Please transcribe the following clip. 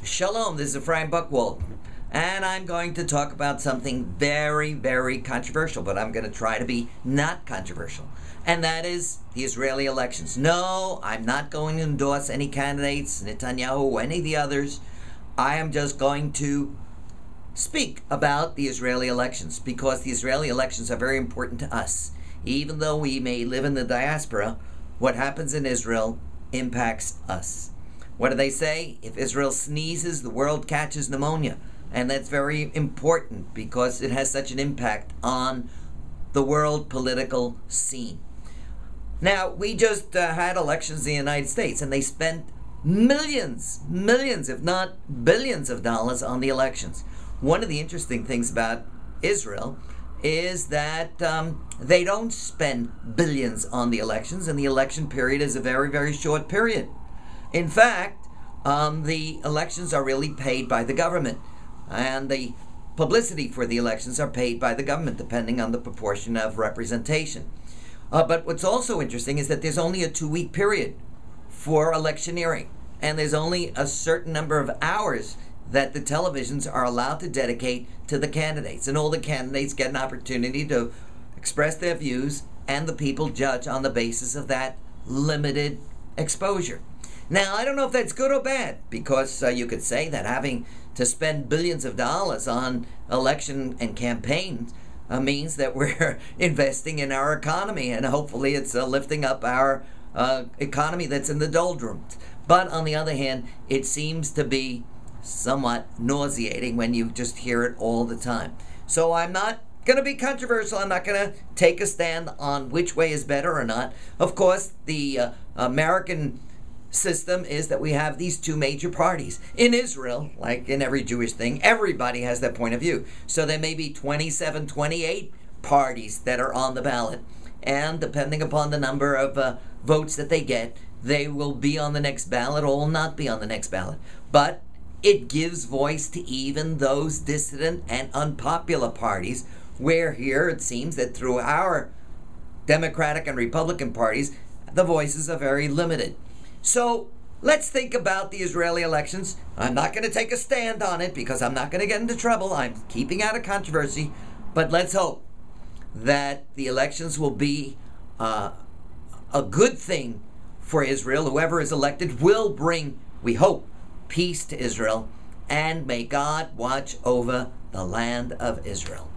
Shalom, this is Rabbi Buchwald, and I'm going to talk about something very, very controversial, but I'm going to try to be not controversial, and that is the Israeli elections. No, I'm not going to endorse any candidates, Netanyahu or any of the others. I am just going to speak about the Israeli elections, because the Israeli elections are very important to us. Even though we may live in the diaspora, what happens in Israel impacts us. What do they say? If Israel sneezes, the world catches pneumonia. And that's very important because it has such an impact on the world political scene. Now, we just had elections in the United States, and they spent millions, if not billions of dollars on the elections. One of the interesting things about Israel is that they don't spend billions on the elections, and the election period is a very, very short period. In fact, the elections are really paid by the government, and the publicity for the elections are paid by the government, depending on the proportion of representation. But what's also interesting is that there's only a 2-week period for electioneering, and there's only a certain number of hours that the televisions are allowed to dedicate to the candidates, and all the candidates get an opportunity to express their views, and the people judge on the basis of that limited exposure. Now, I don't know if that's good or bad, because you could say that having to spend billions of dollars on election and campaigns means that we're investing in our economy, and hopefully it's lifting up our economy that's in the doldrums. But on the other hand, it seems to be somewhat nauseating when you just hear it all the time. So I'm not going to be controversial. I'm not going to take a stand on which way is better or not. Of course, the American system is that we have these two major parties. In Israel, like in every Jewish thing, everybody has that point of view. So there may be 27, 28 parties that are on the ballot. And depending upon the number of votes that they get, they will be on the next ballot or will not be on the next ballot. But it gives voice to even those dissident and unpopular parties, where here it seems that through our Democratic and Republican parties, the voices are very limited. So let's think about the Israeli elections. I'm not going to take a stand on it because I'm not going to get into trouble. I'm keeping out of controversy. But let's hope that the elections will be a good thing for Israel. Whoever is elected will bring, we hope, peace to Israel. And may God watch over the land of Israel.